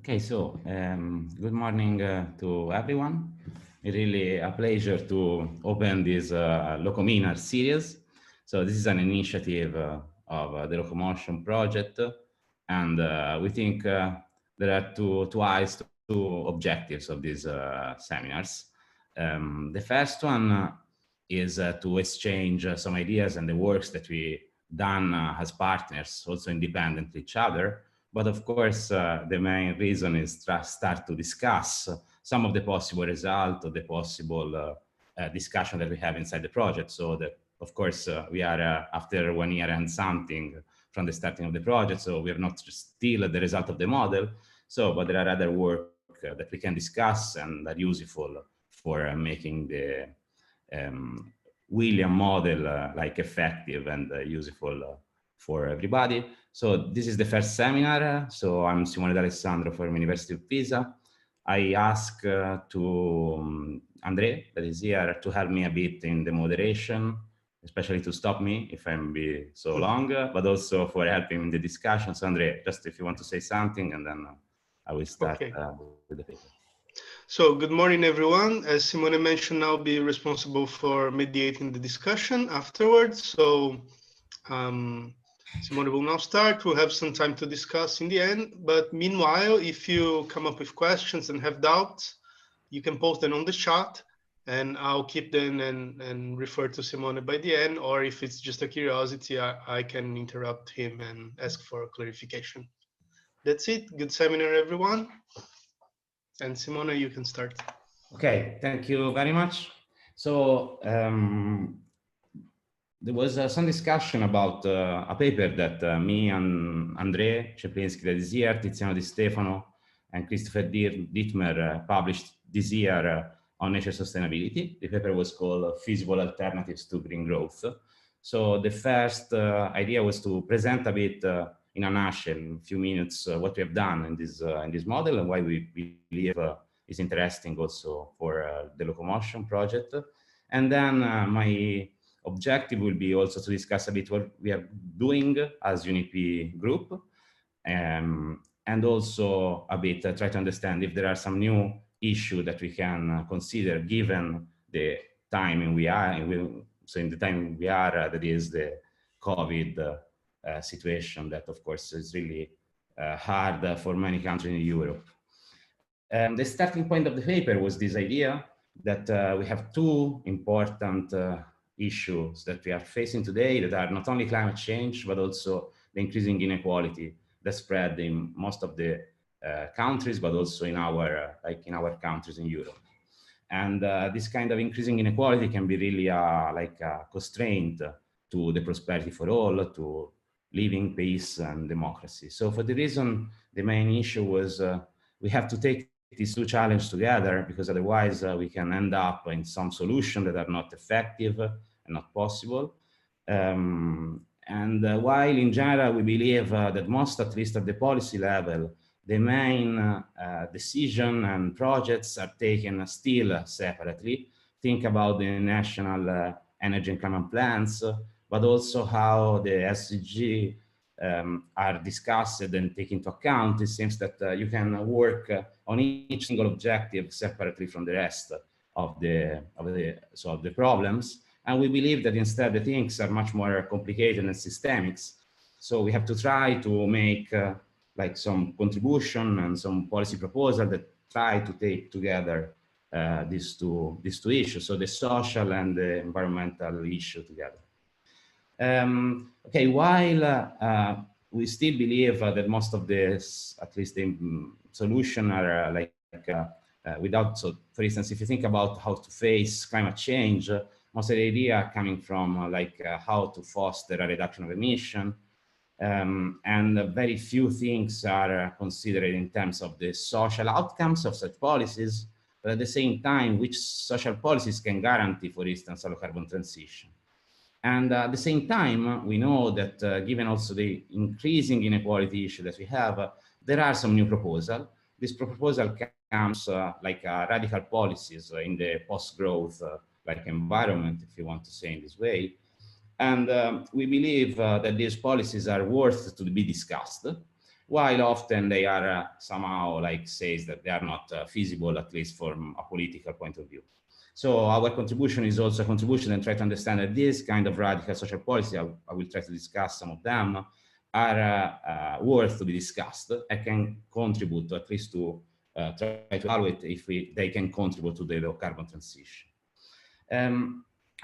Okay, so good morning to everyone. It's really a pleasure to open this LOCOMINAR series. So this is an initiative of the Locomotion project, and we think there are two objectives of these seminars. The first one is to exchange some ideas and the works that we done as partners, also independent of each other. But of course, the main reason is to start to discuss some of the possible results, the possible discussion that we have inside the project. So that, of course, we are after 1 year and something from the starting of the project. So we are not still the result of the model. So, but there are other work that we can discuss and are useful for making the William model like effective and useful for everybody. So this is the first seminar. So I'm Simone D'Alessandro from University of Pisa. I ask to Andre, that is here, to help me a bit in the moderation, especially to stop me if I'm be so long, but also for helping in the discussion. So Andre, just if you want to say something, and then I will start with the paper. So good morning, everyone. As Simone mentioned, I'll be responsible for mediating the discussion afterwards. So Simone will now start. We'll have some time to discuss in the end. But meanwhile, if you come up with questions and have doubts, you can post them on the chat and I'll keep them and refer to Simone by the end. Or if it's just a curiosity, I can interrupt him and ask for clarification. That's it. Good seminar, everyone. And Simone, you can start. Okay, thank you very much. So there was some discussion about a paper that me and André Czeplinski that is here, Tiziano Di Stefano, and Christopher Dittmer published this year on nature sustainability. The paper was called Feasible Alternatives to Green Growth. So the first idea was to present a bit in a nutshell, in a few minutes, what we have done in this model and why we believe is interesting also for the Locomotion project. And then my objective will be also to discuss a bit what we are doing as UNIPI group, and also a bit try to understand if there are some new issues that we can consider given the time we are. So in the time we are, that is the COVID situation that, of course, is really hard for many countries in Europe. The starting point of the paper was this idea that we have two important issues that we are facing today that are not only climate change, but also the increasing inequality that spread in most of the countries, but also in our countries in Europe. And this kind of increasing inequality can be really like a constraint to the prosperity for all, to living peace and democracy. So for the reason, the main issue was we have to take these two challenges together, because otherwise we can end up in some solutions that are not effective and not possible. And while in general we believe that most, at least at the policy level, the main decision and projects are taken still separately. Think about the national energy and climate plans, but also how the SDG are discussed and taken into account. It seems that you can work on each single objective separately from the rest of the problems. And we believe that instead the things are much more complicated and systemic. So we have to try to make like some contribution and some policy proposal that try to take together these two issues, so the social and the environmental issue together. Okay, while we still believe that most of this, at least the solution are without, so for instance, if you think about how to face climate change, most of the idea coming from how to foster a reduction of emission, and very few things are considered in terms of the social outcomes of such policies, but at the same time, which social policies can guarantee, for instance, a low carbon transition. And at the same time, we know that given also the increasing inequality issue that we have, there are some new proposals. This proposal comes like radical policies in the post-growth environment, if you want to say in this way. And we believe that these policies are worth to be discussed. while often they are somehow like says that they are not feasible, at least from a political point of view. So our contribution is also a contribution and try to understand that this kind of radical social policy, I will try to discuss some of them, are worth to be discussed and can contribute at least to try to evaluate if they can contribute to the low carbon transition.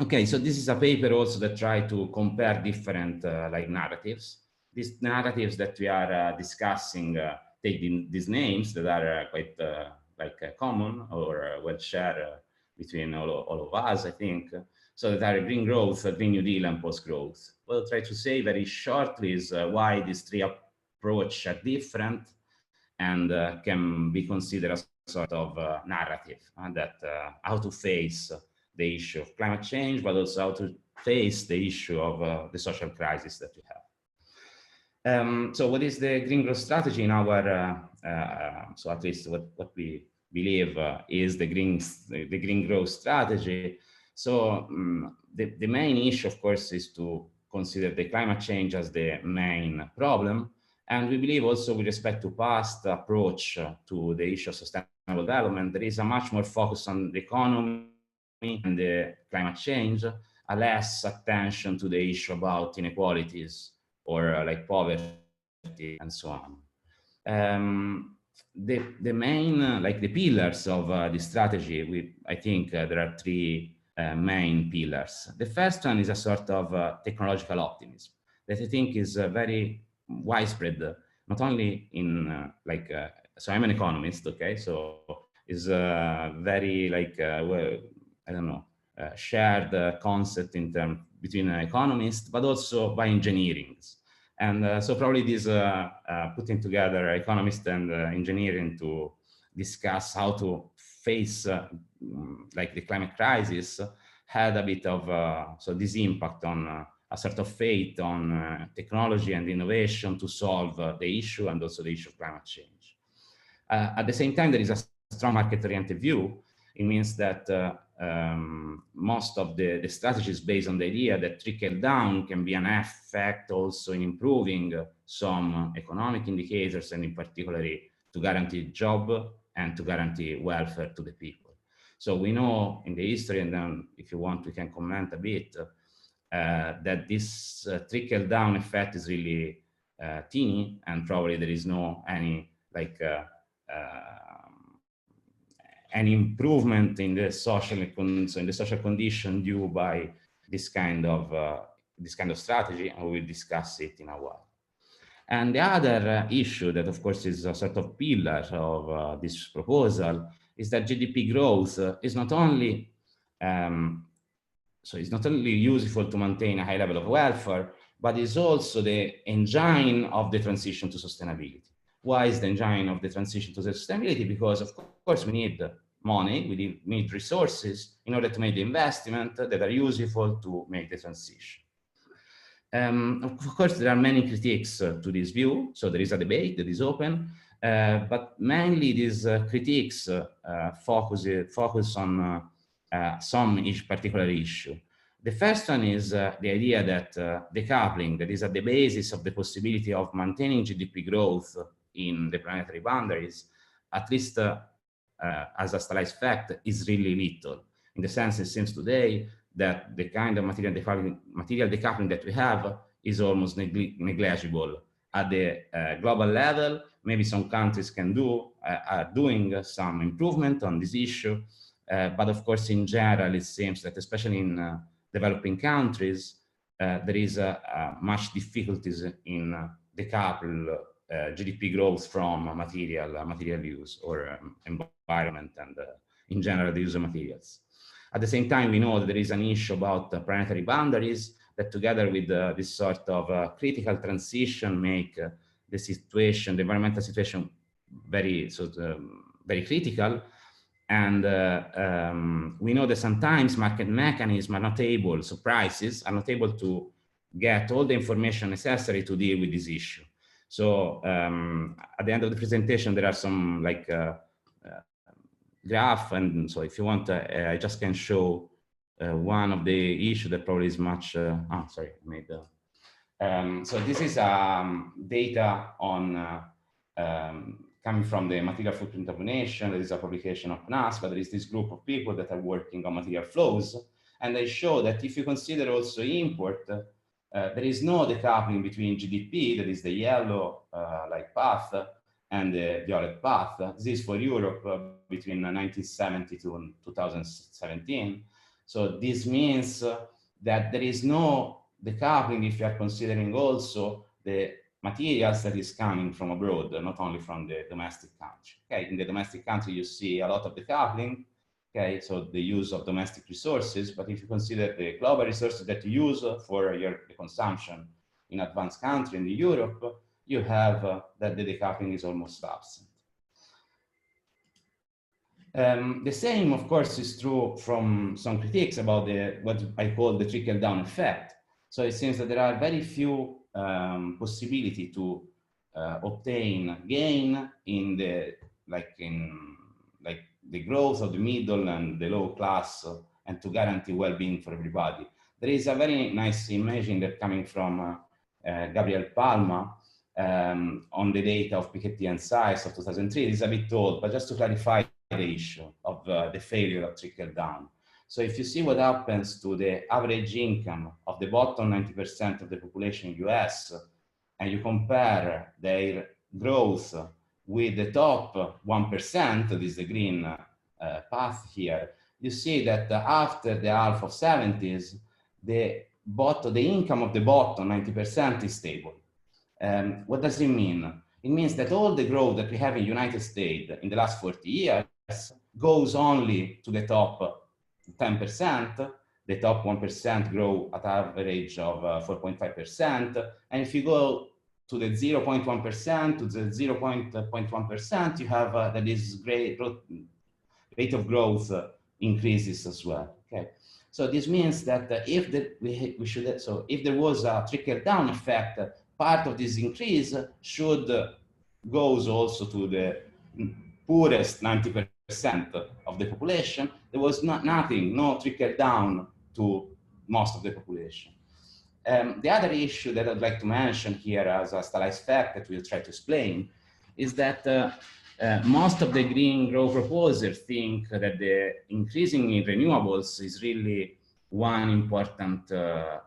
Okay, so this is a paper also that try to compare different like narratives. These narratives that we are discussing take these names that are quite common or well shared between all of us, I think. So that are green growth, Green New Deal, and post-growth. What I'll try to say very shortly is why these three approaches are different and can be considered a sort of narrative that how to face the issue of climate change, but also how to face the issue of the social crisis that we have. So what is the green growth strategy in our, so at least what we believe is the green growth strategy. So the main issue, of course, is to consider the climate change as the main problem. And we believe also with respect to past approach to the issue of sustainable development, there is a much more focus on the economy and the climate change, a less attention to the issue about inequalities or like poverty and so on. The main, like the pillars of the strategy, I think there are three main pillars. The first one is a sort of technological optimism that I think is very widespread, not only in so I'm an economist, okay, so is very like well, I don't know, shared concept in terms between economists, but also by engineering. And so probably this putting together economists and engineering to discuss how to face like the climate crisis had a bit of so this impact on a sort of faith on technology and innovation to solve the issue and also the issue of climate change. At the same time, there is a strong market-oriented view. It means that most of the strategy is based on the idea that trickle-down can be an effect also in improving some economic indicators and in particular to guarantee job and to guarantee welfare to the people. So we know in the history, and then if you want, we can comment a bit, that this trickle-down effect is really teeny, and probably there is no any like any improvement in the social condition due by this kind of strategy, and we will discuss it in a while. And the other issue that, of course, is a sort of pillar of this proposal is that GDP growth is not only so it's not only useful to maintain a high level of welfare, but is also the engine of the transition to sustainability. Why is the engine of the transition to sustainability? Because of course we need money, we need resources in order to make the investment that are useful to make the transition. Of course, there are many critiques to this view, so there is a debate that is open, but mainly these critiques focus on some particular issue. The first one is the idea that decoupling, that is at the basis of the possibility of maintaining GDP growth in the planetary boundaries, at least as a stylized fact, is really little. In the sense, it seems today that the kind of material decoupling that we have is almost negligible. At the global level, maybe some countries are doing some improvement on this issue, but of course, in general, it seems that especially in developing countries, there is much difficulties in decouple GDP growth from material use or environment and in general the use of materials. At the same time, we know that there is an issue about planetary boundaries that together with this sort of critical transition make the situation, the environmental situation very critical. And we know that sometimes market mechanisms are not able, so prices are not able to get all the information necessary to deal with this issue. So at the end of the presentation, there are some like graph, and so if you want, I just can show one of the issues that probably is much. Sorry, I made. So this is data on coming from the material footprint of a nation. There is a publication of PNAS, but there is this group of people that are working on material flows. And they show that if you consider also import, there is no decoupling between GDP, that is the yellow like path, and the violet path. This is for Europe between 1970 to 2017. So this means that there is no decoupling if you are considering also the materials that is coming from abroad, not only from the domestic country. Okay, in the domestic country, you see a lot of decoupling. Okay, so the use of domestic resources, but if you consider the global resources that you use for your consumption in advanced country in Europe, you have that the decoupling is almost absent. The same, of course, is true from some critiques about what I call the trickle-down effect. So it seems that there are very few possibility to obtain gain in the the growth of the middle and the low class, and to guarantee well-being for everybody. There is a very nice imaging that coming from Gabriel Palma on the data of Piketty and Size of 2003. It is a bit old, but just to clarify the issue of the failure of trickle-down. So if you see what happens to the average income of the bottom 90% of the population in US, and you compare their growth with the top 1%, that is the green path here, you see that after the half of 70s, the income of the bottom 90% is stable. What does it mean? It means that all the growth that we have in the United States in the last 40 years goes only to the top 10%. The top 1% grow at average of 4.5%. And if you go to the 0.1% to the 0.1%, you have that this great rate of growth increases as well. Okay, so this means that if there was a trickle-down effect, part of this increase should goes also to the poorest 90% of the population. There was no trickle-down to most of the population. The other issue that I'd like to mention here as a stylized fact that we'll try to explain is that most of the green growth proposers think that the increasing in renewables is really one important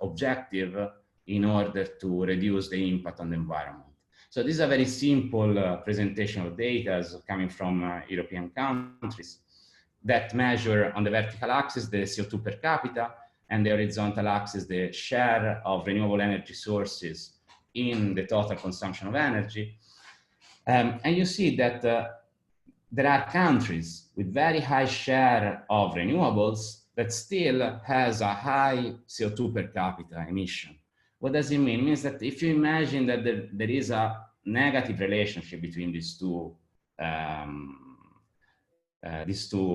objective in order to reduce the impact on the environment. So this is a very simple presentation of data coming from European countries that measure on the vertical axis the CO2 per capita, and the horizontal axis the share of renewable energy sources in the total consumption of energy. And you see that there are countries with very high share of renewables that still has a high CO2 per capita emission. What does it mean? It means that if you imagine that there is a negative relationship between these two,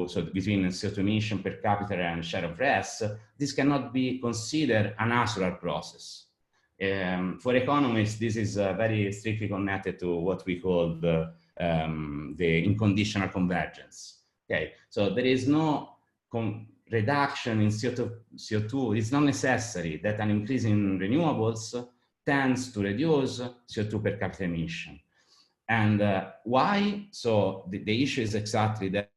so between CO2 emission per capita and share of RES, this cannot be considered a natural process. For economists, this is very strictly connected to what we call the unconditional convergence. Okay, so there is no reduction in CO2. It's not necessary that an increase in renewables tends to reduce CO2 per capita emission. And why? So the issue is exactly that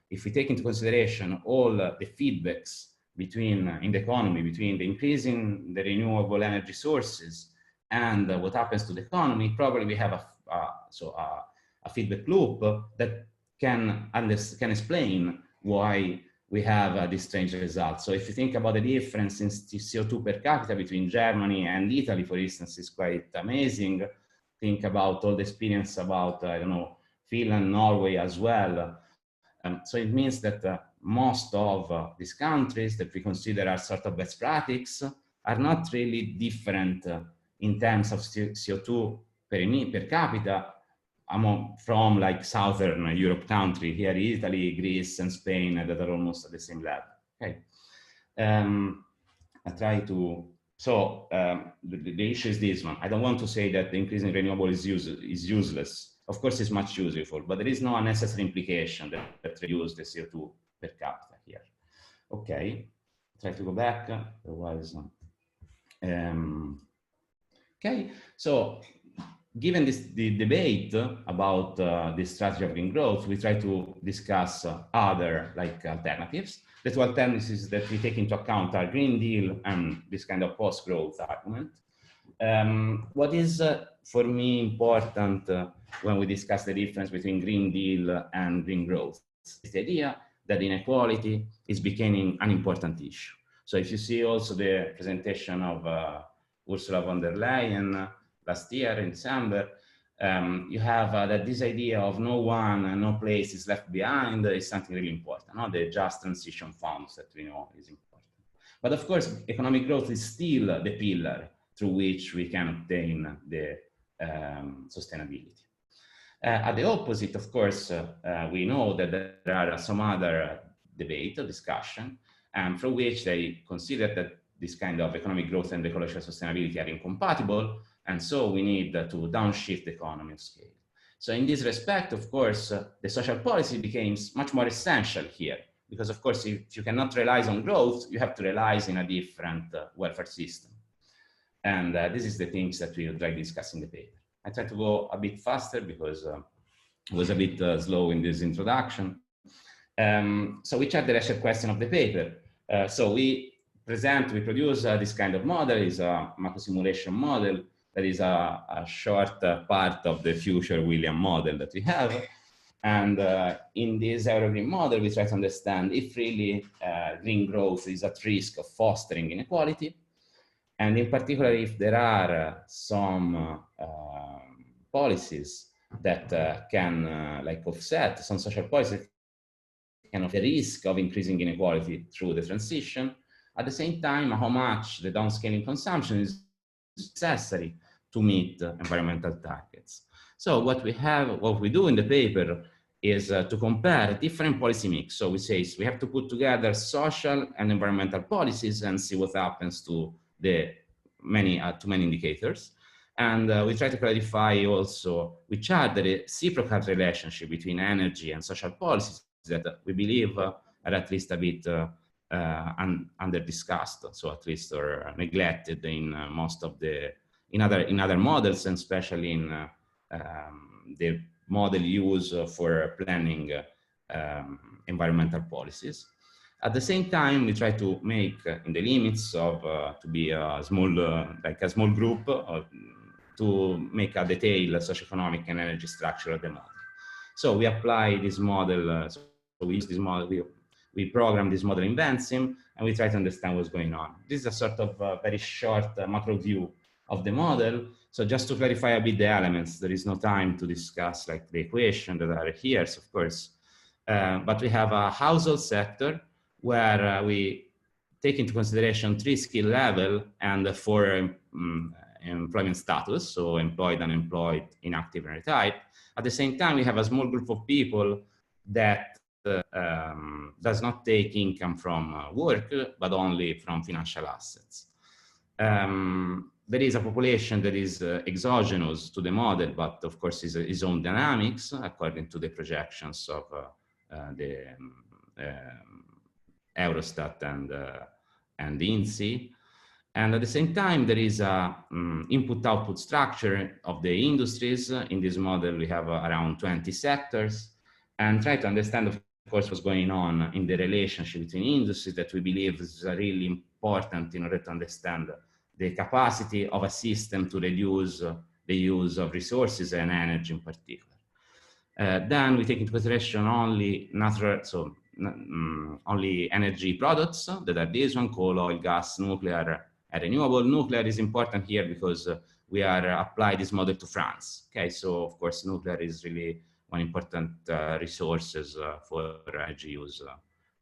if we take into consideration all the feedbacks in the economy between the increase in the renewable energy sources and what happens to the economy, probably we have a feedback loop that can explain why we have this strange result. So if you think about the difference in CO2 per capita between Germany and Italy, for instance, is quite amazing. Think about all the experience about, I don't know, Finland, Norway as well. So it means that most of these countries that we consider as sort of best practice are not really different in terms of CO2 per capita from like Southern Europe country, here Italy, Greece, and Spain that are almost at the same level. Okay, I try to. So the issue is this one. I don't want to say that the increase in renewable is useless. Of course, it's much useful, but there is no unnecessary implication that reduce the CO2 per capita here. Okay, try to go back. Otherwise, okay. So given the debate about this strategy of green growth, we try to discuss other alternatives. The two alternatives that we take into account are Green Deal and this kind of post-growth argument. What is for me important when we discuss the difference between Green Deal and green growth is the idea that inequality is becoming an important issue. So if you see also the presentation of Ursula von der Leyen last year in December, you have that this idea of no one and no place is left behind is something really important. No? The just transition funds that we know is important. But of course, economic growth is still the pillar through which we can obtain the sustainability. At the opposite, of course, we know that there are some other debate or discussion through which they consider that this kind of economic growth and ecological sustainability are incompatible, and so we need to downshift the economy of scale. So in this respect, of course, the social policy becomes much more essential here, because of course, if you cannot rely on growth, you have to rely in a different welfare system. And this is the things that we will try to discuss in the paper. I try to go a bit faster because I was a bit slow in this introduction. So which are the rational question of the paper? So we produce this kind of model, is a macro simulation model that is a short part of the future William model that we have. And in this Eurogreen model, we try to understand if really green growth is at risk of fostering inequality. And in particular, if there are some policies that can offset, some social policies can offset the risk of increasing inequality through the transition. At the same time, how much the downscaling consumption is necessary to meet environmental targets. So what we do in the paper is to compare different policy mix. So we say we have to put together social and environmental policies and see what happens to the many indicators. And we try to clarify also which are the reciprocal relationship between energy and social policies that we believe are at least a bit under discussed, so at least or neglected in most of in other models, and especially in the model used for planning environmental policies. At the same time, we try to make, in the limits of to be a small, a small group, to make a detailed socioeconomic and energy structure of the model. So we apply this model. So we use this model. We program this model in Vensim, and we try to understand what's going on. This is a sort of very short macro view of the model. So just to clarify a bit the elements, there is no time to discuss the equation that are here, so of course. But we have a household sector where we take into consideration 3 skill level and 4 employment status, so employed, unemployed, inactive, and retired. At the same time, we have a small group of people that does not take income from work, but only from financial assets. There is a population that is exogenous to the model, but of course is its own dynamics according to the projections of the Eurostat and the INSEE. And at the same time, there is a input-output structure of the industries. In this model, we have around 20 sectors, and try to understand, of course, what's going on in the relationship between industries that we believe is really important in order to understand the capacity of a system to reduce the use of resources and energy in particular. Then we take into consideration only only energy products that are this one: coal, oil, gas, nuclear, and renewable. Nuclear is important here because we are apply this model to France. Okay, so of course nuclear is really one important resources for energy use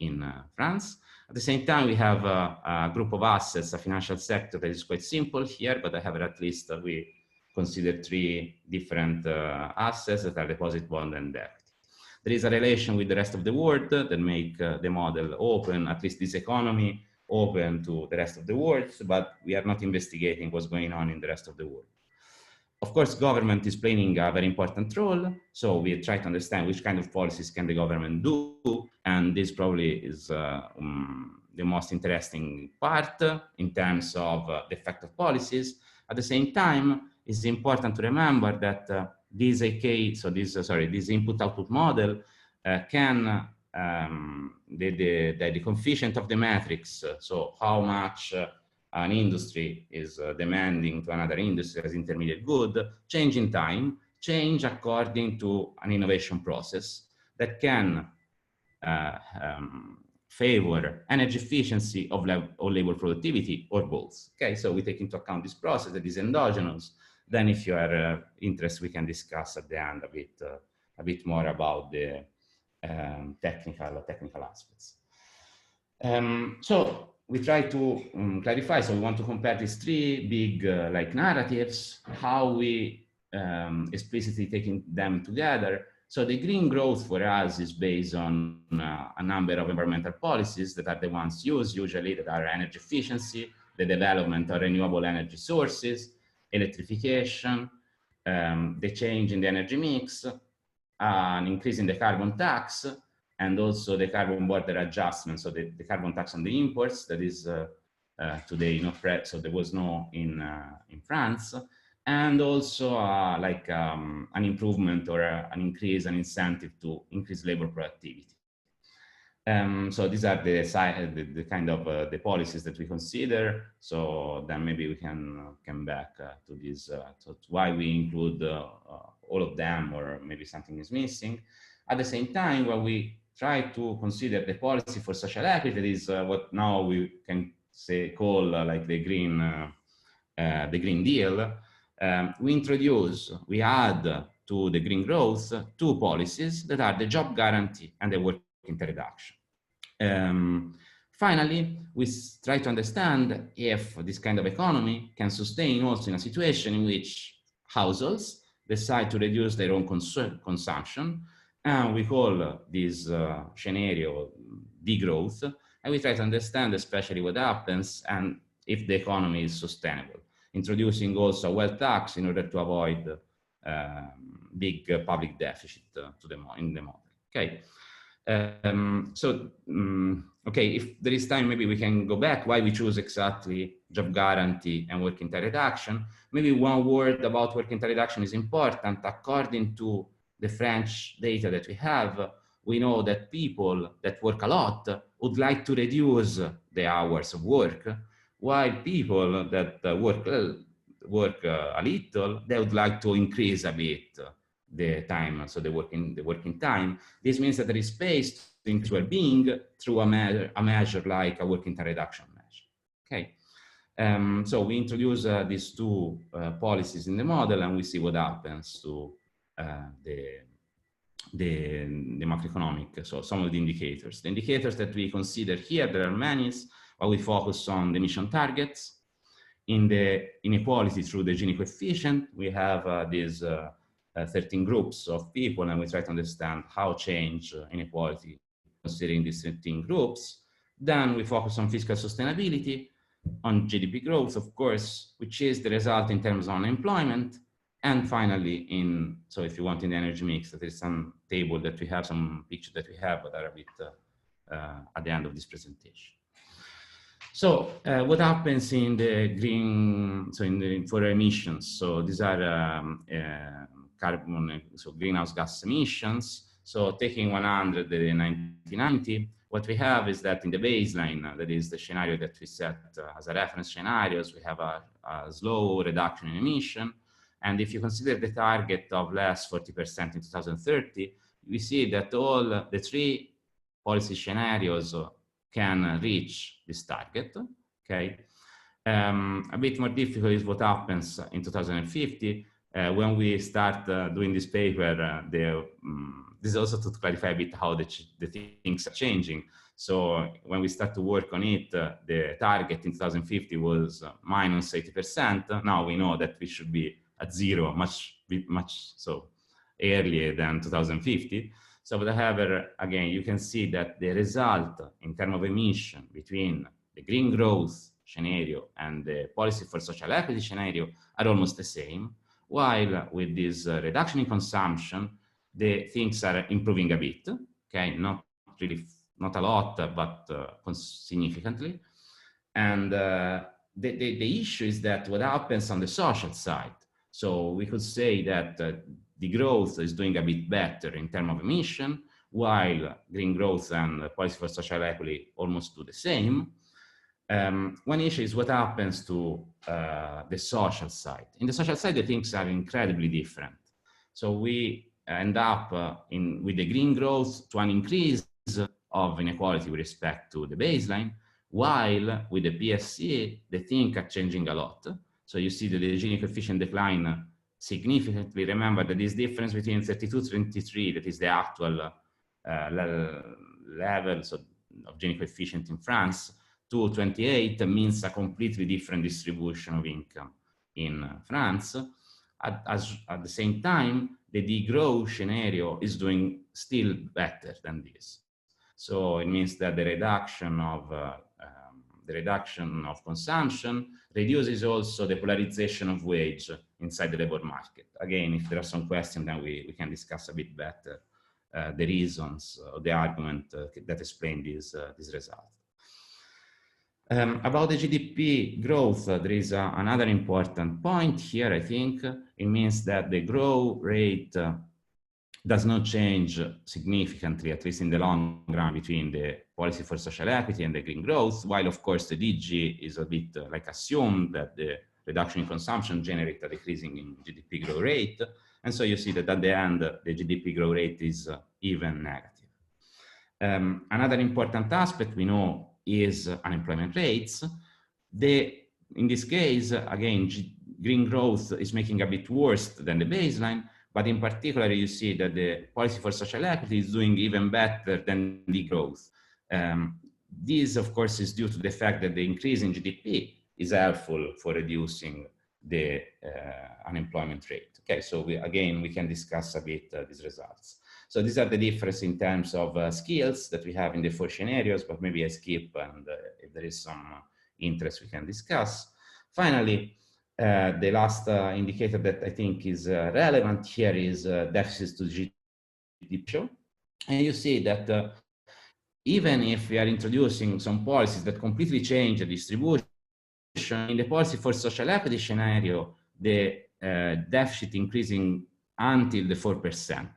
in France. At the same time, we have a group of assets, a financial sector that is quite simple here, but I have at least we consider 3 different assets that are deposit, bond, and debt. There is a relation with the rest of the world that make the model open, at least this economy, open to the rest of the world, but we are not investigating what's going on in the rest of the world. Of course, government is playing a very important role, so we try to understand which kind of policies can the government do, and this probably is the most interesting part in terms of the effect of policies. At the same time, it's important to remember that this this input-output model can the coefficient of the matrix, so how much an industry is demanding to another industry as intermediate good, change in time, change according to an innovation process that can favor energy efficiency or labor productivity or both. Okay, so we take into account this process that is endogenous. Then if you are interested, we can discuss at the end a bit more about the technical aspects. So we try to clarify, so we want to compare these three big like narratives, how we explicitly taking them together. So the green growth for us is based on a number of environmental policies that are the ones used usually, that are energy efficiency, the development of renewable energy sources, electrification, the change in the energy mix, an increase in the carbon tax, and also the carbon border adjustment, so the carbon tax on the imports that is today not so there was no in France, and also like an improvement or an increase, an incentive to increase labor productivity. So these are the kind of the policies that we consider. So then maybe we can come back to this, to why we include all of them, or maybe something is missing. At the same time, when we try to consider the policy for social equity, that is what now we can call like the Green Deal. We add to the green growth two policies that are the job guarantee and the work interreduction. Finally, we try to understand if this kind of economy can sustain also in a situation in which households decide to reduce their own consumption, and we call this scenario degrowth, and we try to understand especially what happens and if the economy is sustainable, introducing also a wealth tax in order to avoid big public deficit in the model. Okay. Okay, if there is time, maybe we can go back why we choose exactly job guarantee and work interreduction. Maybe one word about work interreduction is important. According to the French data that we have, we know that people that work a lot would like to reduce the hours of work, while people that work a little, they would like to increase a bit the time, so the working time. This means that there is space to increase well-being through a measure like a work interreduction measure. Okay, so we introduce these two policies in the model, and we see what happens to the macroeconomic, so some of the indicators. The indicators that we consider here, there are many, but we focus on the emission targets. In the inequality through the Gini coefficient, we have these 13 groups of people, and we try to understand how change inequality considering these 13 groups. Then we focus on fiscal sustainability, on GDP growth, of course, which is the result in terms of unemployment. And finally, so if you want in the energy mix, there is some table that we have, some pictures that we have, but are a bit at the end of this presentation. So what happens in the green, so for emissions? So these are greenhouse gas emissions. So taking 100 in 1990, what we have is that in the baseline, that is the scenario that we set as a reference scenarios, we have a slow reduction in emission. And if you consider the target of less 40% in 2030, we see that all the three policy scenarios can reach this target. Okay, a bit more difficult is what happens in 2050 when we start doing this paper. This is also to clarify a bit how the things are changing. So when we start to work on it, the target in 2050 was minus 80%. Now we know that we should be at zero much so earlier than 2050. So, but however, again, you can see that the result in terms of emission between the green growth scenario and the policy for social equity scenario are almost the same, while with this reduction in consumption, the things are improving a bit, okay? Not a lot, but significantly. And the issue is that what happens on the social side. So we could say that the growth is doing a bit better in terms of emission, while green growth and policy for social equity almost do the same. One issue is what happens to the social side. In the social side, the things are incredibly different. So we end up with the green growth to an increase of inequality with respect to the baseline, while with the PSC, the things are changing a lot. So you see that the Gini coefficient decline significantly. Remember that this difference between 32-23, that is the actual levels of Gini coefficient in France, to 28 means a completely different distribution of income in France. At the same time, the degrowth scenario is doing still better than this. So it means that the reduction of consumption reduces also the polarization of wage inside the labor market. Again, if there are some questions, then we can discuss a bit better the reasons or the argument that explain this result. About the GDP growth, there is another important point here, I think. It means that the growth rate does not change significantly, at least in the long run, between the policy for social equity and the green growth, while of course the DG is a bit like assumed that the reduction in consumption generates a decreasing in GDP growth rate. And so you see that at the end, the GDP growth rate is even negative. Another important aspect we know is unemployment rates. In this case, again, green growth is making a bit worse than the baseline, but in particular, you see that the policy for social equity is doing even better than the growth. This, of course, is due to the fact that the increase in GDP is helpful for reducing the unemployment rate. Okay, so we can discuss a bit these results. So these are the differences in terms of skills that we have in the 4 scenarios, but maybe I skip, and if there is some interest, we can discuss. Finally, the last indicator that I think is relevant here is deficit-to-GDP. And you see that even if we are introducing some policies that completely change the distribution, in the policy for social equity scenario, the deficit increasing until the 4%.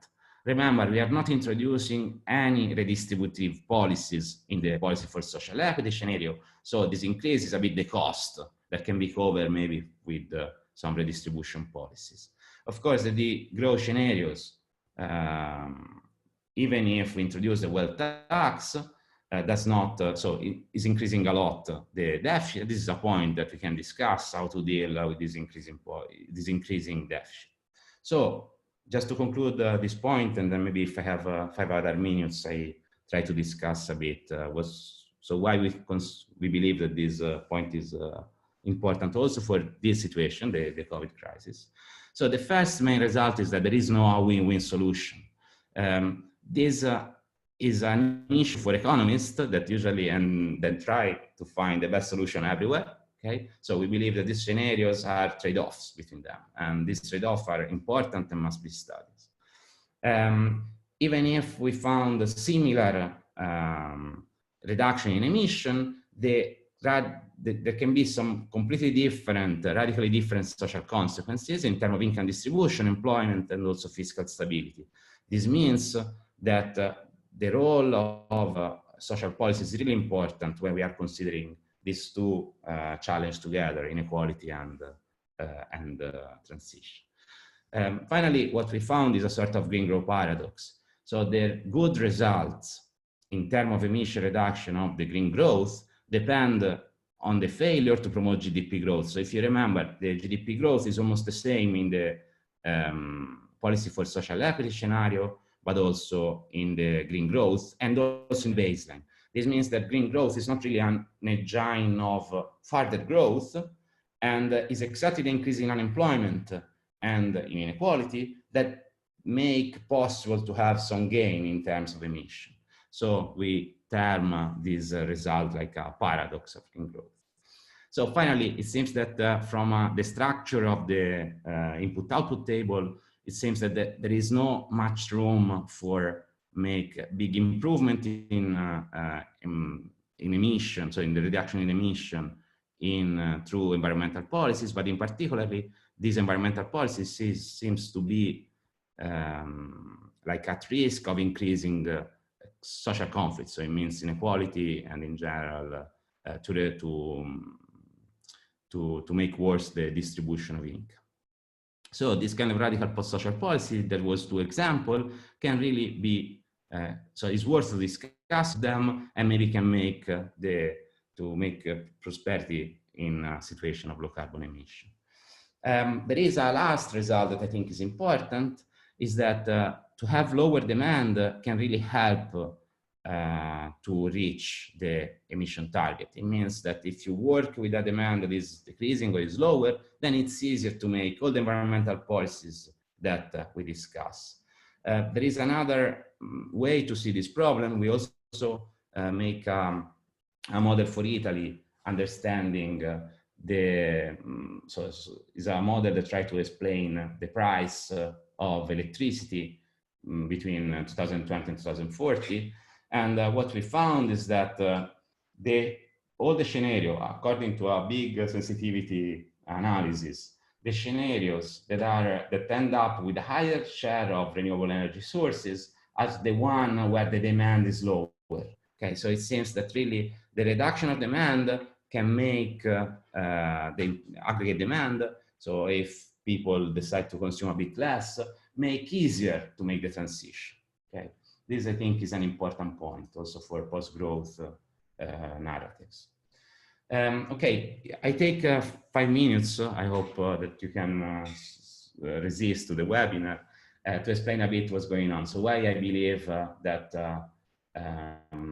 Remember, we are not introducing any redistributive policies in the policy for social equity scenario. So this increase is a bit the cost that can be covered maybe with some redistribution policies. Of course, the growth scenarios, even if we introduce the wealth tax, does not, so it is increasing a lot the deficit. This is a point that we can discuss how to deal with this increasing deficit. So just to conclude this point, and then maybe if I have 5 other minutes, I try to discuss a bit why we believe that this point is important also for this situation, the COVID crisis. So the first main result is that there is no win-win solution. This is an issue for economists that usually then try to find the best solution everywhere. Okay, so we believe that these scenarios are trade-offs between them, and these trade-offs are important and must be studied. Even if we found a similar reduction in emission, there can be some completely different, radically different social consequences in terms of income distribution, employment, and also fiscal stability. This means that the role of social policy is really important when we are considering these 2 challenges together, inequality and transition. Finally, what we found is a sort of green growth paradox. So the good results in terms of emission reduction of the green growth depend on the failure to promote GDP growth. So if you remember, the GDP growth is almost the same in the policy for social equity scenario, but also in the green growth and also in baseline. This means that green growth is not really an engine of further growth, and is exactly the increase in unemployment and in inequality that make possible to have some gain in terms of emission. So we term this result like a paradox of green growth. So finally, it seems that from the structure of the input-output table, it seems that there is no much room for make big improvement in emission, so in the reduction in emission through environmental policies, but in particularly, these environmental policies seems to be like at risk of increasing social conflict. So it means inequality and in general to make worse the distribution of income. So this kind of radical post-social policy, that was 2 examples, can really be, so it's worth to discuss them and maybe can make prosperity in a situation of low carbon emission. There is a last result that I think is important, is that to have lower demand can really help to reach the emission target. It means that if you work with a demand that is decreasing or is lower, then it's easier to make all the environmental policies that we discuss. There is another way to see this problem. We also make a model for Italy, understanding so it's a model that tries to explain the price of electricity between 2020 and 2040. And what we found is that all the scenario, according to a big sensitivity analysis, the scenarios that end up with a higher share of renewable energy sources as the one where the demand is lower. Okay, so it seems that really the reduction of demand can make the aggregate demand, so if people decide to consume a bit less, make easier to make the transition. Okay. This, I think, is an important point also for post-growth narratives. Okay, I take 5 minutes. I hope that you can resist to the webinar to explain a bit what's going on. So why I believe that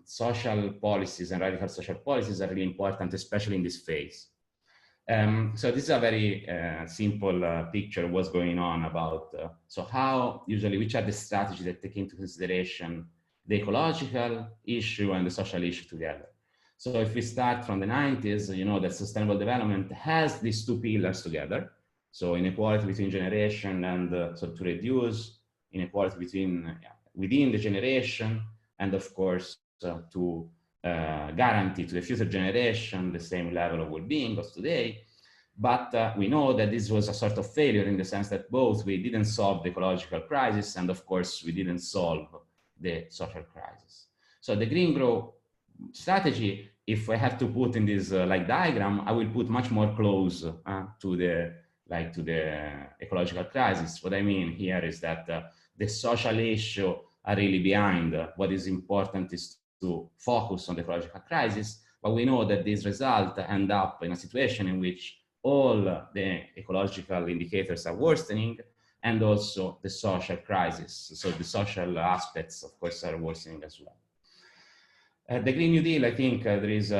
social policies and radical social policies are really important, especially in this phase. So this is a very simple picture of what's going on about, so how usually, which are the strategies that take into consideration the ecological issue and the social issue together. So if we start from the 90s, you know that sustainable development has these 2 pillars together. So inequality between generation and so to reduce inequality within the generation, and of course to guarantee to the future generation the same level of well-being as today. But we know that this was a sort of failure in the sense that both we didn't solve the ecological crisis and of course we didn't solve the social crisis. So the green growth strategy, if I have to put in this like diagram, I will put much more close to the ecological crisis. What I mean here is that the social issue are really behind. What is important is to focus on the ecological crisis, but we know that these results end up in a situation in which all the ecological indicators are worsening, and also the social crisis. So the social aspects, of course, are worsening as well. The Green New Deal, I think there is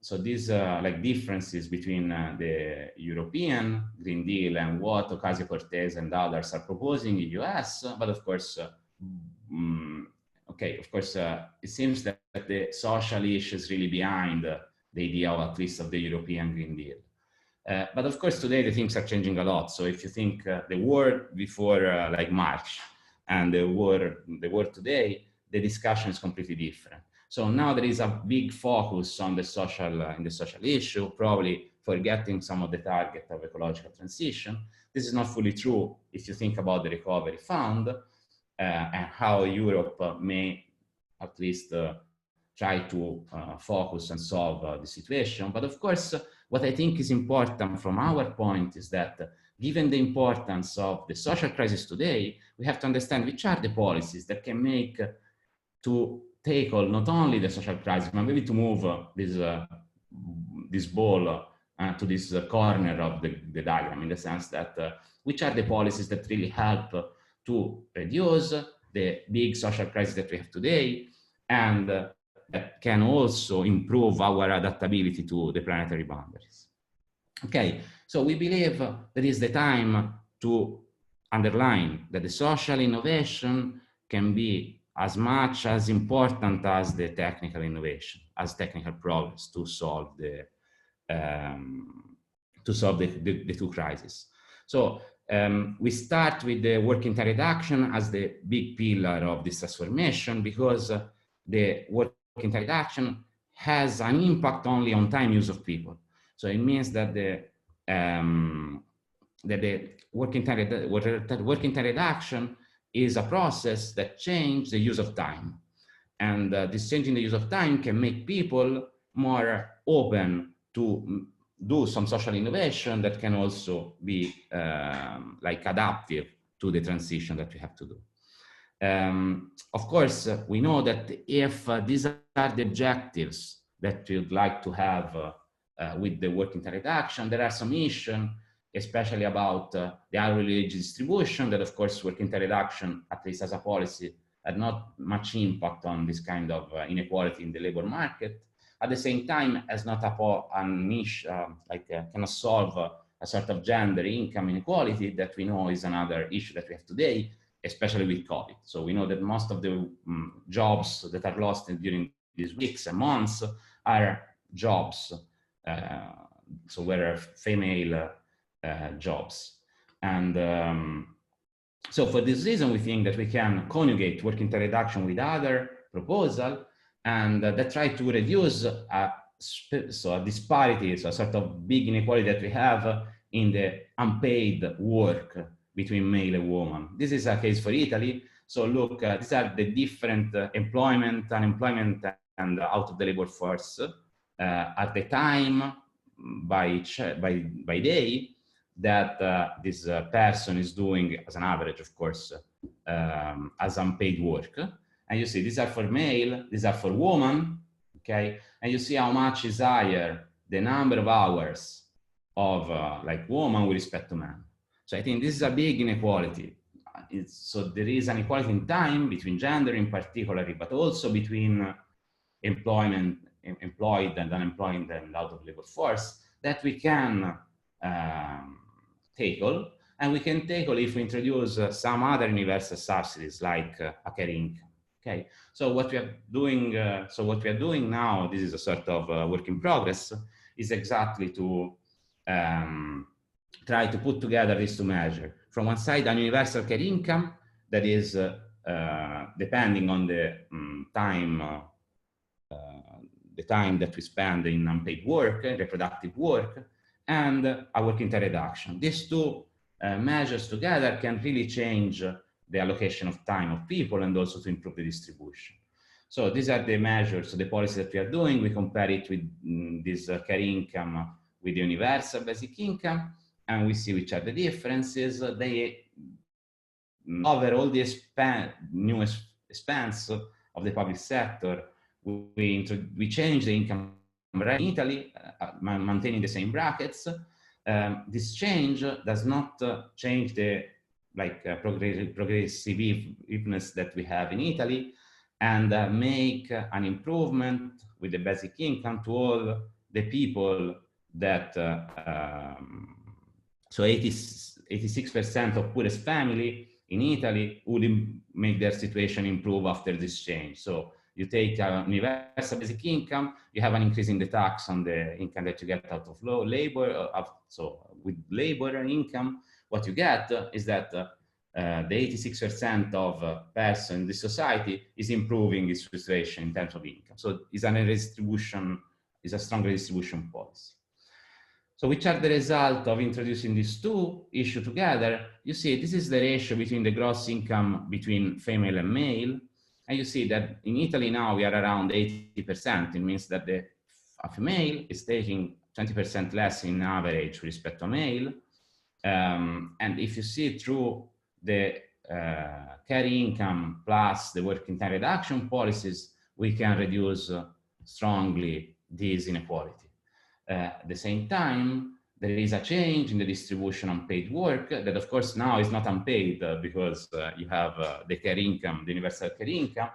so these like differences between the European Green Deal and what Ocasio-Cortez and others are proposing in the US, but of course, okay, of course, it seems that the social issue is really behind the idea of at least of the European Green Deal. But of course, today the things are changing a lot. So if you think the war before like March and the war today, the discussion is completely different. So now there is a big focus on the social issue, probably forgetting some of the target of ecological transition. This is not fully true if you think about the recovery fund and how Europe may at least try to focus and solve the situation. But of course, what I think is important from our point is that given the importance of the social crisis today, we have to understand which are the policies that can make to tackle not only the social crisis, but maybe to move this ball to this corner of the diagram, in the sense that which are the policies that really help to reduce the big social crisis that we have today, and that can also improve our adaptability to the planetary boundaries. Okay, so we believe that is the time to underline that the social innovation can be as much as important as the technical innovation, as technical progress to solve the two crises. So we start with the working time reduction as the big pillar of this transformation, because the working time reduction has an impact only on time use of people. So it means that the working time reduction is a process that changes the use of time. And this changing the use of time can make people more open to do some social innovation that can also be like adaptive to the transition that we have to do. Of course, we know that if these are the objectives that we would like to have with the working time reduction, there are some issues, especially about the hourly wage distribution, that of course working time reduction, at least as a policy, had not much impact on this kind of inequality in the labor market. At the same time, as not an issue, cannot solve a sort of gender income inequality that we know is another issue that we have today, especially with COVID. So we know that most of the jobs that are lost during these weeks and months are jobs, so were female jobs. And so for this reason, we think that we can conjugate working time reduction with other proposals and that try to reduce a disparity, so a sort of big inequality that we have in the unpaid work between male and woman. This is a case for Italy. So look, these are the different employment, unemployment, and out of the labor force at the time by day that this person is doing as an average, of course, as unpaid work. And you see, these are for male, these are for woman, okay? And you see how much is higher the number of hours of like woman with respect to man. So I think this is a big inequality. So there is an inequality in time between gender in particular, but also between employed and unemployed and out of labor force that we can tackle, and we can tackle if we introduce some other universal subsidies like a care income. Okay, so what we are doing, now, this is a sort of work in progress, is exactly to try to put together these two measures. From one side, a universal care income that is depending on the time that we spend in unpaid work, reproductive work, and a working time reduction. These two measures together can really change the allocation of time of people and also to improve the distribution. So these are the measures, so the policy that we are doing. We compare it with this care income with the universal basic income, and we see which are the differences. They cover all the new expense of the public sector. We change the income rate in Italy, maintaining the same brackets. This change does not change the progressiveness that we have in Italy, and make an improvement with the basic income to all the people that, so 86% of poorest family in Italy would make their situation improve after this change. So you take a universal basic income, you have an increase in the tax on the income that you get out of labor. So with labor income, what you get is that the 86% of person in this society is improving its situation in terms of income. So it's a redistribution, is a strong redistribution policy. So which are the result of introducing these two issues together? You see, this is the ratio between the gross income between female and male. And you see that in Italy now we are around 80%. It means that a female is taking 20% less in average with respect to a male. And if you see through the care income plus the working time reduction policies, we can reduce strongly this inequality. At the same time, there is a change in the distribution of paid work that, of course, now is not unpaid because you have the care income, the universal care income.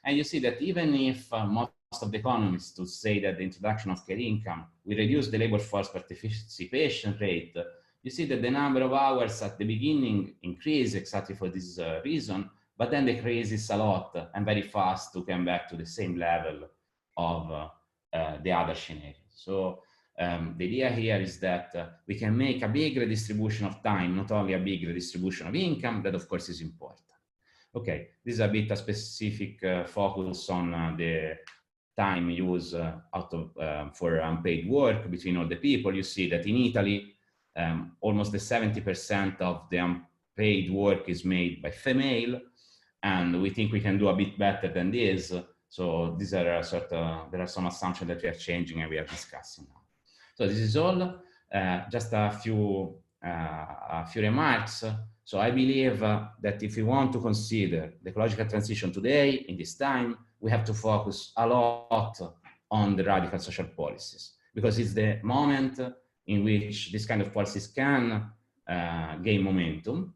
And you see that even if most of the economists would say that the introduction of care income will reduce the labor force participation rate, you see that the number of hours at the beginning increase exactly for this reason, but then decreases a lot and very fast to come back to the same level of the other scenarios. So the idea here is that we can make a big redistribution of time, not only a big redistribution of income, that of course is important. Okay, this is a bit a specific focus on the time use for unpaid work between all the people. You see that in Italy, almost the 70% of the unpaid work is made by female, and we think we can do a bit better than this. So these are there are some assumptions that we are changing and we are discussing now. So this is all. Just a few remarks. So I believe that if we want to consider the ecological transition today, in this time, we have to focus a lot on the radical social policies, because it's the moment in which this kind of policies can gain momentum.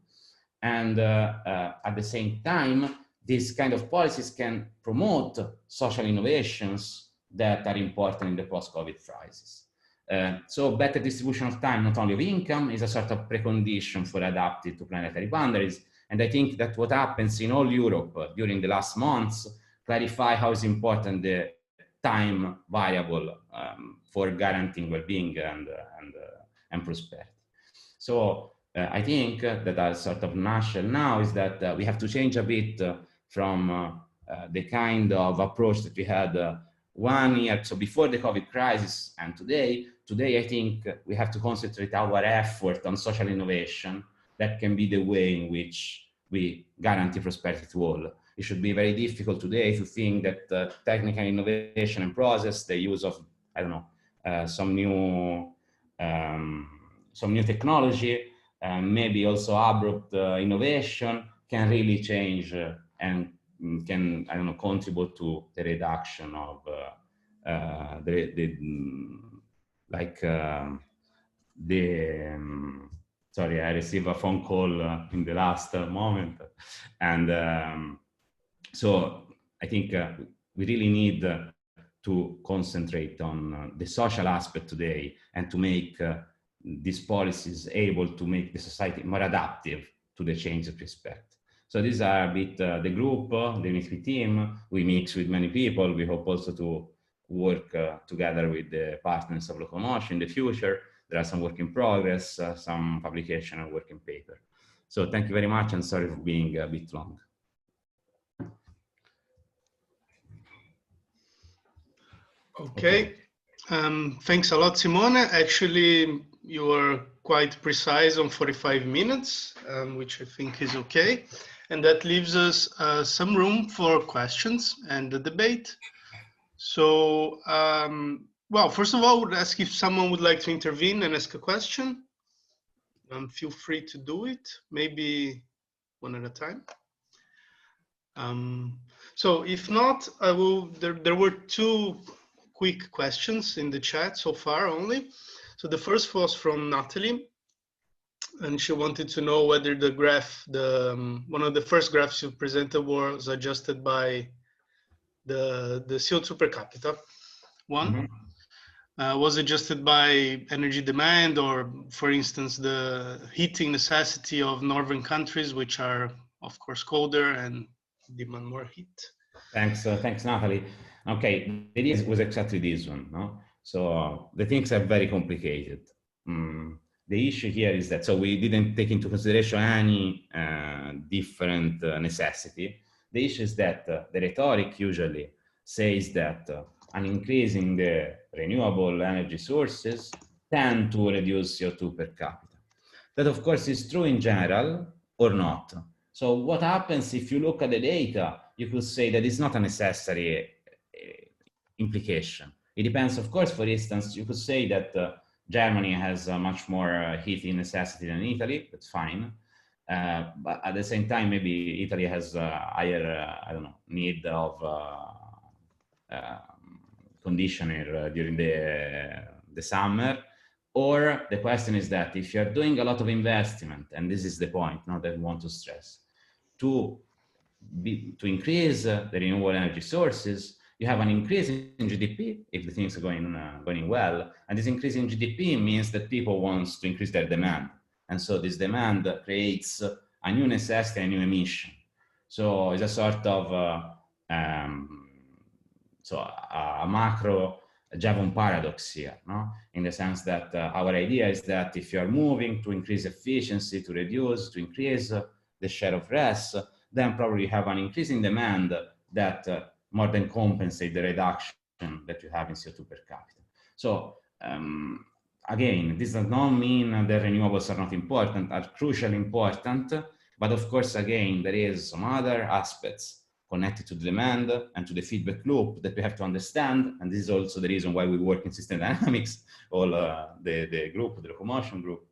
And at the same time, these kind of policies can promote social innovations that are important in the post-COVID crisis. So better distribution of time, not only of income, is a sort of precondition for adapting to planetary boundaries. And I think that what happens in all Europe during the last months clarify how is important the time variable for guaranteeing well-being and prosperity. So I think that a sort of nutshell now is that we have to change a bit from the kind of approach that we had 1 year, so before the COVID crisis, and today I think we have to concentrate our effort on social innovation. That can be the way in which we guarantee prosperity to all. It should be very difficult today to think that technical innovation and process, the use of, I don't know, some new technology, maybe also abrupt innovation can really change and can, I don't know, contribute to the reduction of sorry, I received a phone call in the last moment, and so I think we really need to concentrate on the social aspect today and to make these policies able to make the society more adaptive to the changes we expect. So these are a bit the group, the UNIPI team. We mix with many people. We hope also to work together with the partners of LOCOMINAR in the future. There are some work in progress, some publication and work in paper. So thank you very much, and sorry for being a bit long. Okay. Thanks a lot, Simone. Actually, you were quite precise on 45 minutes, which I think is okay. And that leaves us some room for questions and the debate. So, well, first of all, I would ask if someone would like to intervene and ask a question. Feel free to do it, maybe one at a time. So if not, I will, there were two quick questions in the chat so far only. So the first was from Natalie, and she wanted to know whether the graph, one of the first graphs you presented was adjusted by the CO2 per capita one. Was adjusted by energy demand, or for instance, the heating necessity of northern countries, which are of course colder and demand more heat. Thanks, Natalie. Okay, the idea was exactly this one, no? So the things are very complicated. The issue here is that, so we didn't take into consideration any different necessity. The issue is that the rhetoric usually says that an increase in the renewable energy sources tend to reduce CO2 per capita. That of course is true in general or not. So what happens if you look at the data, you could say that it's not a necessary implication. It depends, of course. For instance, you could say that Germany has much more heating necessity than Italy. That's fine. But at the same time, maybe Italy has a higher, I don't know, need of conditioner during the summer. Or the question is that if you're doing a lot of investment, and this is the point now that I want to stress, to increase the renewable energy sources, you have an increase in GDP if the things are going well, and this increase in GDP means that people want to increase their demand, and so this demand creates a new necessity, a new emission. So it's a sort of a macro Javon paradox here, no? In the sense that our idea is that if you are moving to increase efficiency, to reduce, to increase the share of rest, then probably you have an increase in demand that more than compensate the reduction that you have in CO2 per capita. So again, this does not mean that renewables are not important, are crucially important, but of course, again, there is some other aspects connected to the demand and to the feedback loop that we have to understand. And this is also the reason why we work in system dynamics, all the group, the locomotion group,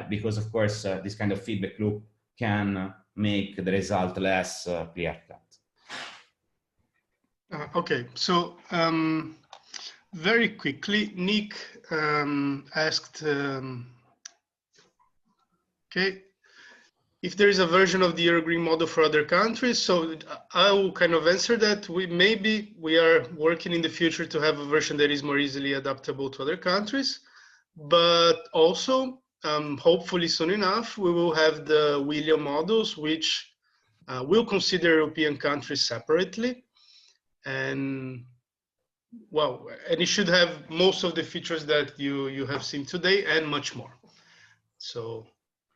because of course, this kind of feedback loop can make the result less clear-cut. Okay, so very quickly, Nick asked, okay, if there is a version of the Eurogreen model for other countries. So I will kind of answer that. We are working in the future to have a version that is more easily adaptable to other countries, but also hopefully soon enough, we will have the William models, which will consider European countries separately. And well, and it should have most of the features that you have seen today and much more. So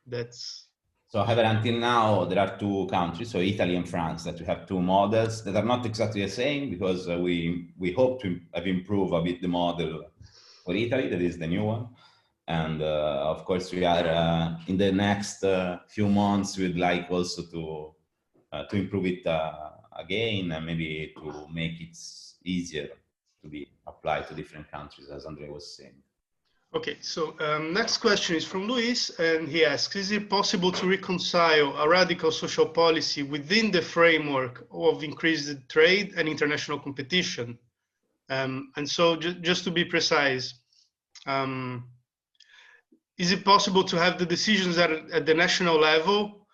that's. So however, until now, there are two countries, so Italy and France, that we have two models that are not exactly the same, because we hope to have improved a bit the model for Italy, that is the new one. And of course, we are in the next few months, we'd like also to improve it again, and maybe to make it easier to be applied to different countries, as Andre was saying. Okay, so next question is from Luis, and he asks, is it possible to reconcile a radical social policy within the framework of increased trade and international competition? And so just to be precise, is it possible to have the decisions at the national level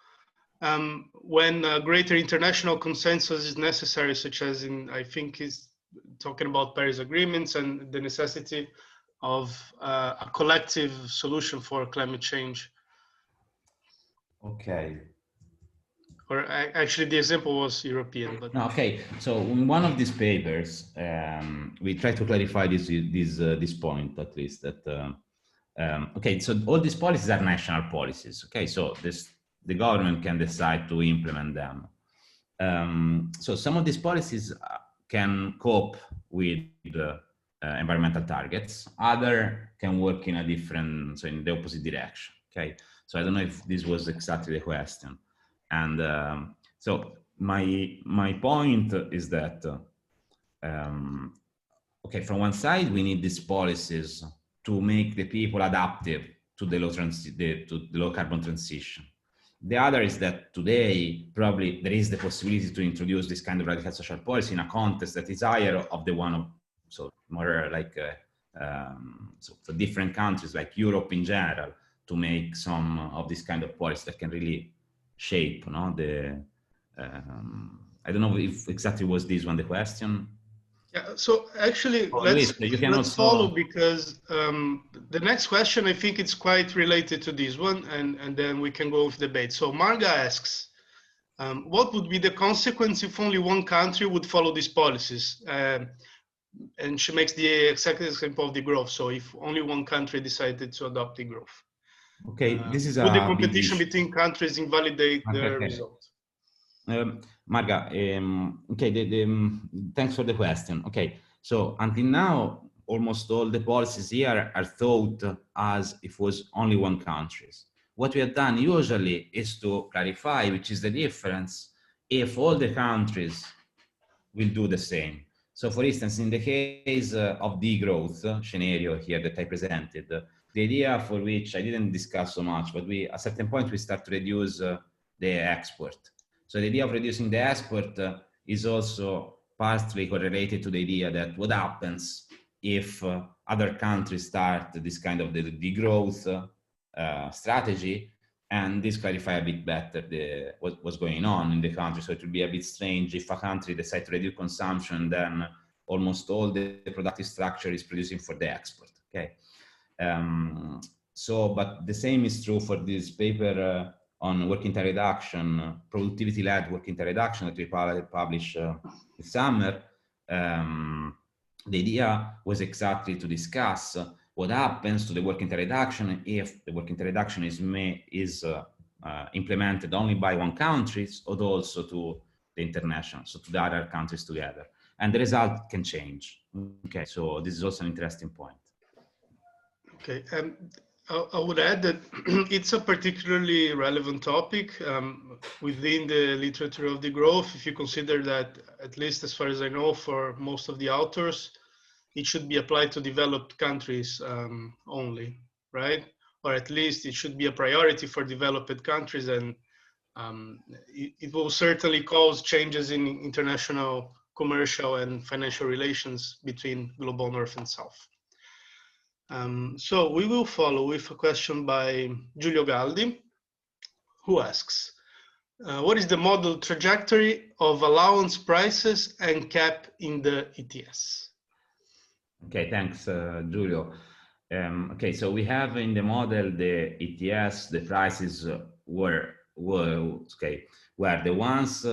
when a greater international consensus is necessary, such as in, I think he's talking about Paris agreements and the necessity of a collective solution for climate change? Okay. Or actually the example was European, but. No, okay, so in one of these papers, we try to clarify this point, at least, that, okay, so all these policies are national policies, okay, so the government can decide to implement them. So some of these policies can cope with environmental targets, other can work in a different, so in the opposite direction, okay? So I don't know if this was exactly the question. And so my point is that, okay, from one side, we need these policies to make the people adaptive to the low carbon transition. The other is that today, probably there is the possibility to introduce this kind of radical social policy in a context that is higher of the one of, so more like, so for different countries like Europe in general, to make some of this kind of policy that can really shape, no, the, I don't know if exactly was this one the question. Yeah, so actually, let's follow, because the next question, I think it's quite related to this one, and then we can go with debate. So Marga asks, what would be the consequence if only one country would follow these policies? And she makes the exact example of the growth. So if only one country decided to adopt the growth. Okay, this is would the competition between countries invalidate their results? Marga, okay, thanks for the question. Okay, so until now, almost all the policies here are thought as if it was only one country. What we have done usually is to clarify which is the difference if all the countries will do the same. So for instance, in the case of degrowth scenario here that I presented, the idea for which I didn't discuss so much, but at a certain point we start to reduce the export. So the idea of reducing the export is also partly correlated to the idea that what happens if other countries start this kind of the degrowth strategy, and this clarify a bit better what's going on in the country. So it will be a bit strange if a country decides to reduce consumption, then almost all the productive structure is producing for the export, okay? But the same is true for this paper on working time reduction, productivity-led working time reduction that we published this summer. The idea was exactly to discuss what happens to the working time reduction if the working time reduction is implemented only by one country, or also to the international, so to the other countries together. and the result can change. Okay, so this is also an interesting point. Okay, I would add that it's a particularly relevant topic within the literature of degrowth. If you consider that, at least as far as I know, for most of the authors, it should be applied to developed countries only, right? Or at least it should be a priority for developed countries, and it will certainly cause changes in international commercial and financial relations between global north and south. So we will follow with a question by Giulio Galdi, who asks, what is the model trajectory of allowance prices and cap in the ETS? Okay, thanks, Giulio. Okay, so we have in the model the ETS, the prices were the ones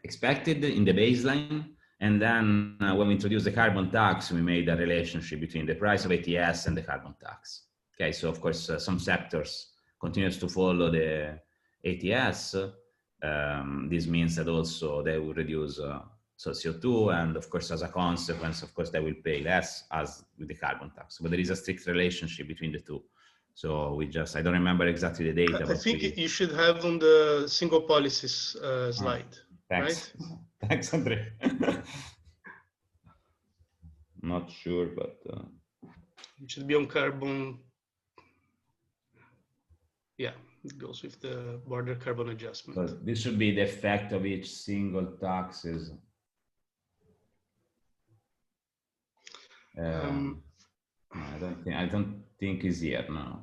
expected in the baseline. And then when we introduced the carbon tax, we made a relationship between the price of ETS and the carbon tax. Okay, so of course, some sectors continues to follow the ETS. This means that also they will reduce so CO2, and of course, as a consequence, of course, they will pay less as with the carbon tax. But there is a strict relationship between the two. So we just, I don't remember exactly the data. I think you should have on the single policies slide. Thanks. Right? Thanks, Andre. Not sure, but it should be on carbon. Yeah, it goes with the border carbon adjustment. So this should be the effect of each single taxes. I don't think it's here now.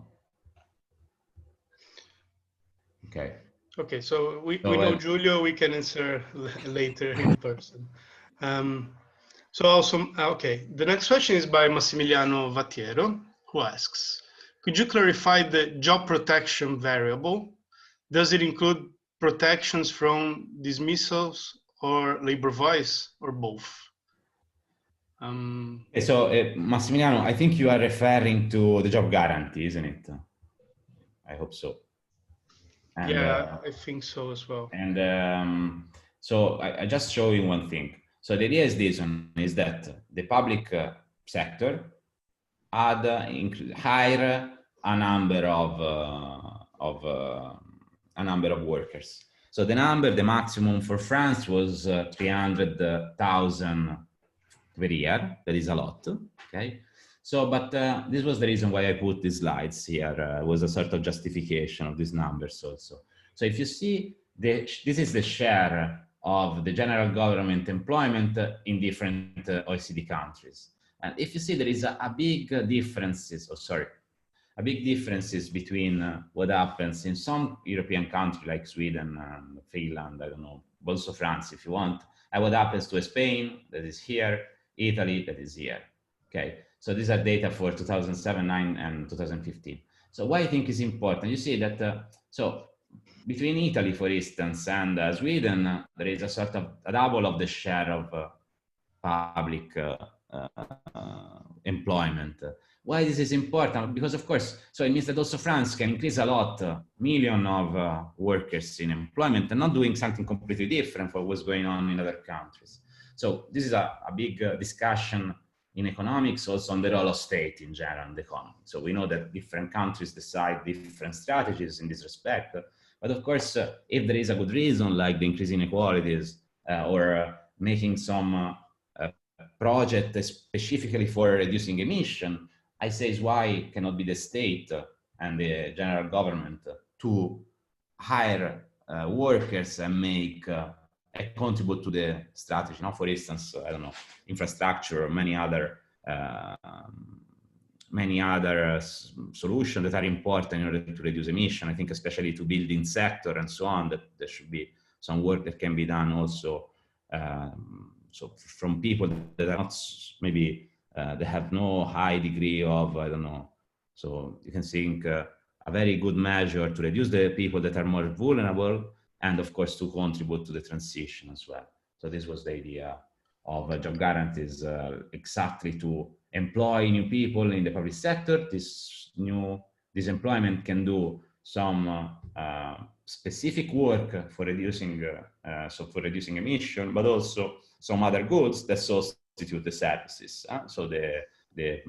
Okay. Okay, so we know Giulio, we can answer later in person. So also, okay, the next question is by Massimiliano Vattiero, who asks, could you clarify the job protection variable? Does it include protections from dismissals or labor voice, or both? So Massimiliano, I think you are referring to the job guarantee, isn't it? I hope so. And, yeah, I think so as well. And so I just show you one thing. So the idea is this one, is that the public sector had hire a number of workers. So the maximum for France was 300,000 per year. That is a lot. Okay. So, but this was the reason why I put these slides here. Was a sort of justification of these numbers also. So if you see, this is the share of the general government employment in different OECD countries. And if you see, there is a big differences, between what happens in some European countries like Sweden and Finland, I don't know, also France if you want, and what happens to Spain, that is here, Italy, that is here. Okay. So these are data for 2007, 9, and 2015. So why I think is important, you see that, so between Italy, for instance, and Sweden, there is a sort of a double of the share of public employment. Why this is important? Because of course, so it means that also France can increase a lot, million of workers in employment and not doing something completely different from what's going on in other countries. So this is a big discussion in economics, also on the role of state in general in the economy. So we know that different countries decide different strategies in this respect. But of course, if there is a good reason, like the increase in inequalities or making some project specifically for reducing emission, I say is why it cannot be the state and the general government to hire workers and make contribute to the strategy. Now, for instance, I don't know, infrastructure or many other solutions that are important in order to reduce emission. I think especially to building sector and so on, that there should be some work that can be done also. So from people that are not maybe they have no high degree of, I don't know. So you can think a very good measure to reduce the people that are more vulnerable, and of course to contribute to the transition as well. So this was the idea of job guarantees, exactly to employ new people in the public sector. This employment can do some specific work for reducing, emission, but also some other goods that substitute the services. So the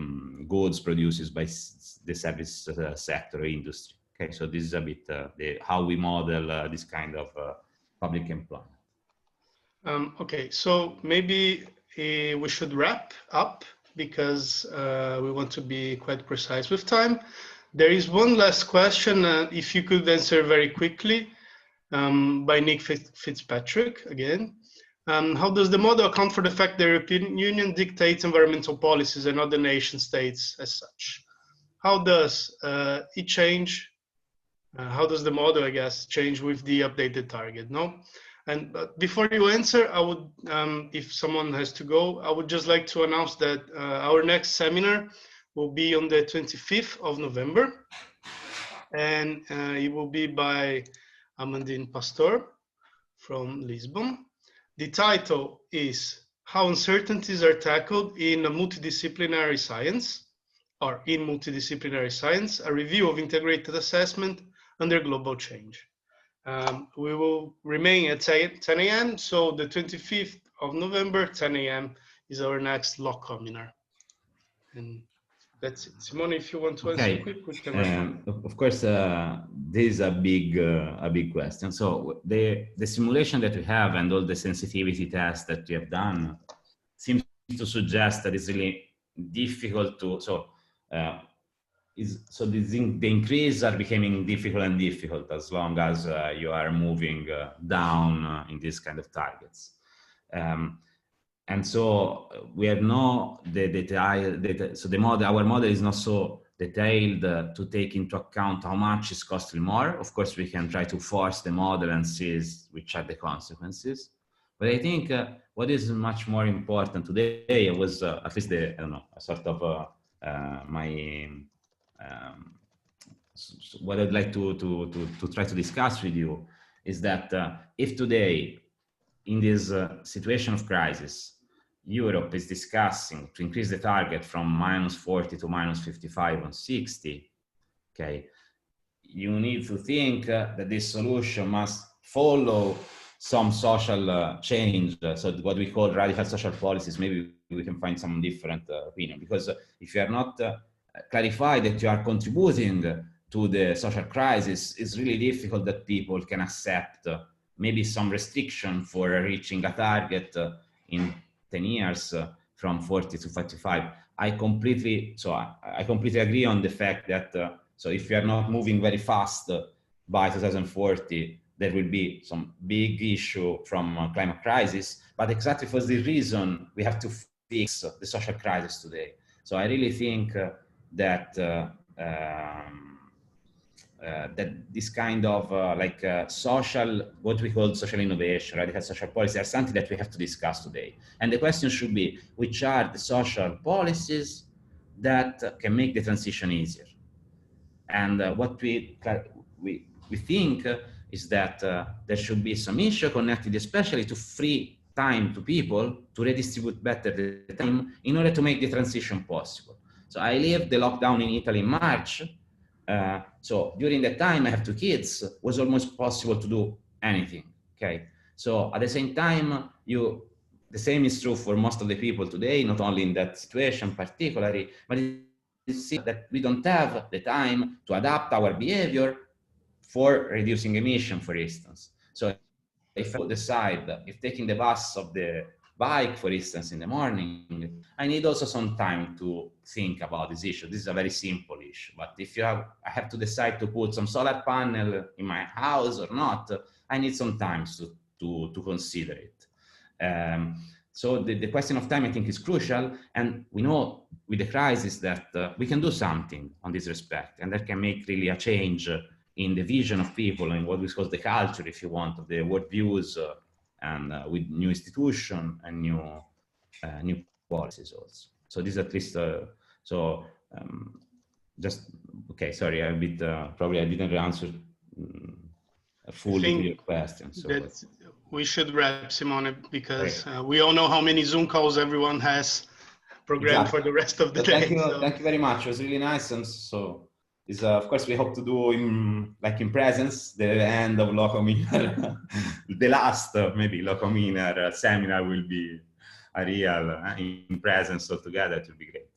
goods produced by the service sector or industry. Okay, so this is a bit how we model this kind of public employment. Okay, so maybe we should wrap up because we want to be quite precise with time. There is one last question, if you could answer very quickly, by Nick Fitzpatrick again. How does the model account for the fact the European Union dictates environmental policies and other nation states as such? How does it change? How does the model, I guess, change with the updated target? No? And before you answer, I would, if someone has to go, I would just like to announce that our next seminar will be on the 25th of November. And it will be by Amandine Pastor from Lisbon. The title is How Uncertainties Are Tackled in a Multidisciplinary Science, or in Multidisciplinary Science, a review of integrated assessment under global change. We will remain at 10 a.m. So the 25th of November, 10 a.m. is our next LOCOMINAR. And that's it. Simone, if you want to answer quick, we can. Of course, this is a big question. So the simulation that we have and all the sensitivity tests that we have done seems to suggest that it's really difficult to, the increase are becoming difficult and difficult as long as you are moving down in these kind of targets. And so we have no detail. So our model is not so detailed to take into account how much is costing more. Of course, we can try to force the model and see which are the consequences. But I think what is much more important today was at least what I'd like to try to discuss with you is that if today, in this situation of crisis, Europe is discussing to increase the target from -40 to -55 on 60, okay, you need to think that this solution must follow some social change, so what we call radical social policies. Maybe we can find some different opinion, because if you are not clarified that you are contributing to the social crisis, it's really difficult that people can accept maybe some restriction for reaching a target in 10 years from 40 to 55. I completely agree on the fact that so if you are not moving very fast by 2040, there will be some big issue from climate crisis. But exactly for this reason, we have to fix the social crisis today. So I really think that that this kind of social, what we call social innovation, radical social policy, are something that we have to discuss today. And the question should be, which are the social policies that can make the transition easier? And what we think is that there should be some issue connected especially to free time to people to redistribute better the time in order to make the transition possible. So I lived the lockdown in Italy in March. So during that time, I have 2 kids, was almost possible to do anything, okay? So at the same time, the same is true for most of the people today, not only in that situation particularly, but it's that we don't have the time to adapt our behavior for reducing emission, for instance. So if I decide, if taking the bus of the bike, for instance, in the morning, I need also some time to think about this issue. This is a very simple issue, but if I have to decide to put some solar panel in my house or not, I need some time to consider it. So the question of time, I think, is crucial, and we know with the crisis that we can do something on this respect, and that can make really a change in the vision of people and what we call the culture, if you want, of the world views, and with new institution and new policies also. So this at least, just, okay, sorry, a bit, probably I didn't answer fully to your question. So we should wrap, Simone, because we all know how many Zoom calls everyone has programmed for the rest of the day. Thank you very much. It was really nice, and so is of course we hope to do in presence the end of LOCOMINAR. The last maybe LOCOMINAR seminar will be a real in presence altogether. It will be great.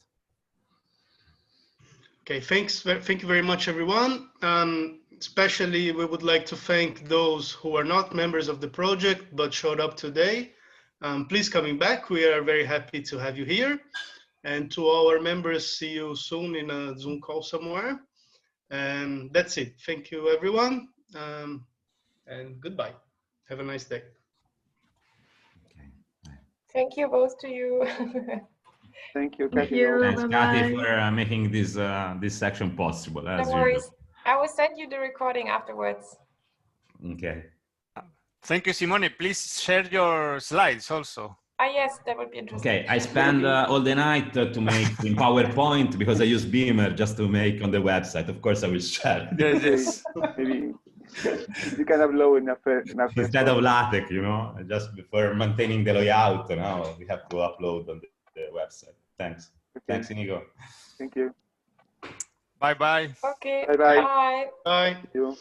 Okay, thank you very much, everyone. Especially, we would like to thank those who are not members of the project but showed up today. Please coming back. We are very happy to have you here. And to our members, see you soon in a Zoom call somewhere. And that's it. Thank you, everyone. And goodbye. Have a nice day. Okay. Thank you both to you. Thank you. Thank you. Thanks, Kati, Bye-bye. for making this section possible. As No worries. I will send you the recording afterwards. Okay. Thank you, Simone. Please share your slides also. Ah, yes, that would be interesting. Okay, I spend all the night to make in PowerPoint because I use Beamer just to make on the website. Of course, I will share. Yes, yes. Maybe you can upload enough Instead of LaTeX, you know, just for maintaining the layout, now we have to upload on the website. Thanks. Okay. Thanks, Inigo. Thank you. Bye-bye. Okay. Bye-bye. Bye. Bye. Thank you.